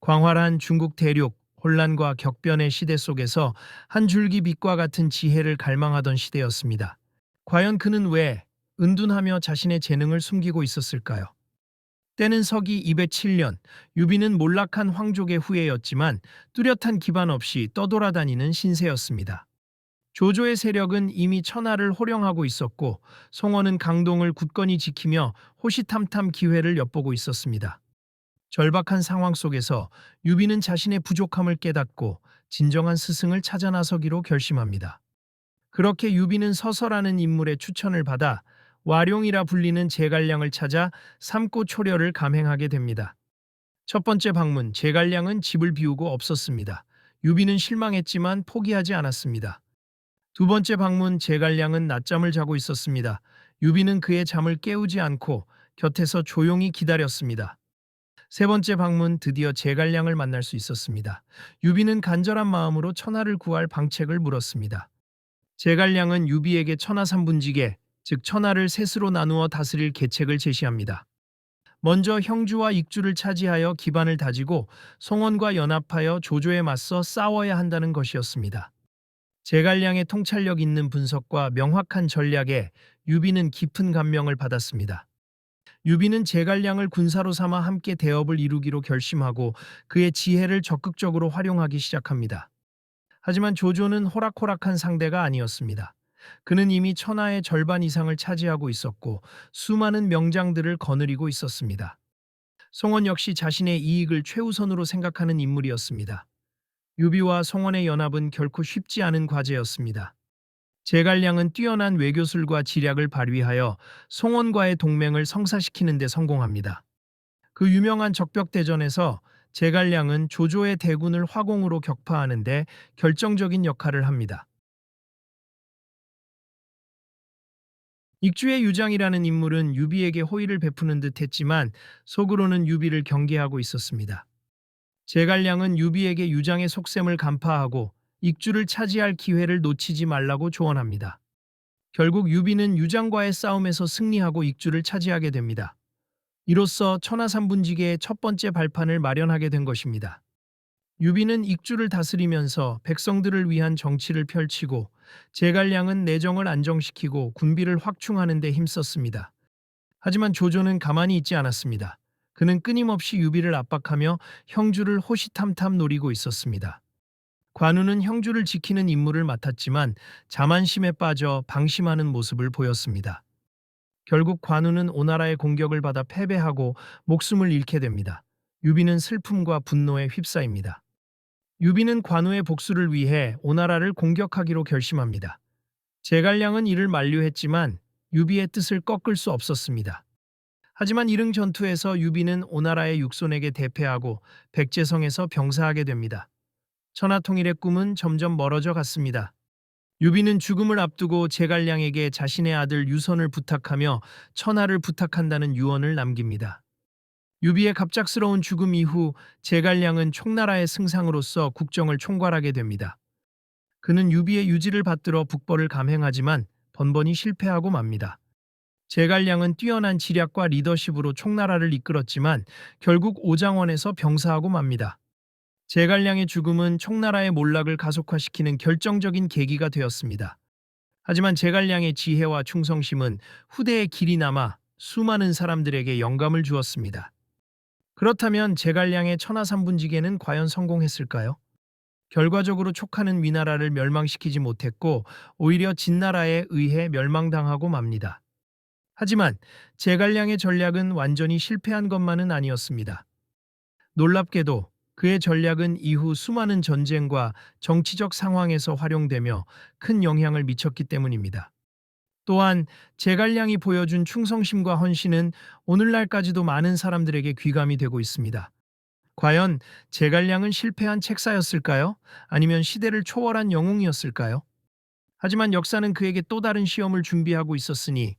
광활한 중국 대륙, 혼란과 격변의 시대 속에서 한 줄기 빛과 같은 지혜를 갈망하던 시대였습니다. 과연 그는 왜 은둔하며 자신의 재능을 숨기고 있었을까요? 때는 서기 207년, 유비는 몰락한 황족의 후예였지만 뚜렷한 기반 없이 떠돌아다니는 신세였습니다. 조조의 세력은 이미 천하를 호령하고 있었고 송원은 강동을 굳건히 지키며 호시탐탐 기회를 엿보고 있었습니다. 절박한 상황 속에서 유비는 자신의 부족함을 깨닫고 진정한 스승을 찾아 나서기로 결심합니다. 그렇게 유비는 서서라는 인물의 추천을 받아 와룡이라 불리는 제갈량을 찾아 삼고초려를 감행하게 됩니다. 첫 번째 방문, 제갈량은 집을 비우고 없었습니다. 유비는 실망했지만 포기하지 않았습니다. 두 번째 방문, 제갈량은 낮잠을 자고 있었습니다. 유비는 그의 잠을 깨우지 않고 곁에서 조용히 기다렸습니다. 세 번째 방문, 드디어 제갈량을 만날 수 있었습니다. 유비는 간절한 마음으로 천하를 구할 방책을 물었습니다. 제갈량은 유비에게 천하삼분지계, 즉 천하를 셋으로 나누어 다스릴 계책을 제시합니다. 먼저 형주와 익주를 차지하여 기반을 다지고 송원과 연합하여 조조에 맞서 싸워야 한다는 것이었습니다. 제갈량의 통찰력 있는 분석과 명확한 전략에 유비는 깊은 감명을 받았습니다. 유비는 제갈량을 군사로 삼아 함께 대업을 이루기로 결심하고 그의 지혜를 적극적으로 활용하기 시작합니다. 하지만 조조는 호락호락한 상대가 아니었습니다. 그는 이미 천하의 절반 이상을 차지하고 있었고 수많은 명장들을 거느리고 있었습니다. 송원 역시 자신의 이익을 최우선으로 생각하는 인물이었습니다. 유비와 송원의 연합은 결코 쉽지 않은 과제였습니다. 제갈량은 뛰어난 외교술과 지략을 발휘하여 송원과의 동맹을 성사시키는 데 성공합니다. 그 유명한 적벽대전에서 제갈량은 조조의 대군을 화공으로 격파하는 데 결정적인 역할을 합니다. 익주의 유장이라는 인물은 유비에게 호의를 베푸는 듯 했지만 속으로는 유비를 경계하고 있었습니다. 제갈량은 유비에게 유장의 속셈을 간파하고 익주를 차지할 기회를 놓치지 말라고 조언합니다. 결국 유비는 유장과의 싸움에서 승리하고 익주를 차지하게 됩니다. 이로써 천하삼분지계의 첫 번째 발판을 마련하게 된 것입니다. 유비는 익주를 다스리면서 백성들을 위한 정치를 펼치고 제갈량은 내정을 안정시키고 군비를 확충하는 데 힘썼습니다. 하지만 조조는 가만히 있지 않았습니다. 그는 끊임없이 유비를 압박하며 형주를 호시탐탐 노리고 있었습니다. 관우는 형주를 지키는 임무를 맡았지만 자만심에 빠져 방심하는 모습을 보였습니다. 결국 관우는 오나라의 공격을 받아 패배하고 목숨을 잃게 됩니다. 유비는 슬픔과 분노에 휩싸입니다. 유비는 관우의 복수를 위해 오나라를 공격하기로 결심합니다. 제갈량은 이를 만류했지만 유비의 뜻을 꺾을 수 없었습니다. 하지만 이릉 전투에서 유비는 오나라의 육손에게 대패하고 백제성에서 병사하게 됩니다. 천하통일의 꿈은 점점 멀어져 갔습니다. 유비는 죽음을 앞두고 제갈량에게 자신의 아들 유선을 부탁하며 천하를 부탁한다는 유언을 남깁니다. 유비의 갑작스러운 죽음 이후 제갈량은 총나라의 승상으로서 국정을 총괄하게 됩니다. 그는 유비의 유지를 받들어 북벌을 감행하지만 번번이 실패하고 맙니다. 제갈량은 뛰어난 지략과 리더십으로 총나라를 이끌었지만 결국 오장원에서 병사하고 맙니다. 제갈량의 죽음은 총나라의 몰락을 가속화시키는 결정적인 계기가 되었습니다. 하지만 제갈량의 지혜와 충성심은 후대에 길이 남아 수많은 사람들에게 영감을 주었습니다. 그렇다면 제갈량의 천하삼분지계는 과연 성공했을까요? 결과적으로 촉하는 위나라를 멸망시키지 못했고 오히려 진나라에 의해 멸망당하고 맙니다. 하지만 제갈량의 전략은 완전히 실패한 것만은 아니었습니다. 놀랍게도 그의 전략은 이후 수많은 전쟁과 정치적 상황에서 활용되며 큰 영향을 미쳤기 때문입니다. 또한 제갈량이 보여준 충성심과 헌신은 오늘날까지도 많은 사람들에게 귀감이 되고 있습니다. 과연 제갈량은 실패한 책사였을까요? 아니면 시대를 초월한 영웅이었을까요? 하지만 역사는 그에게 또 다른 시험을 준비하고 있었으니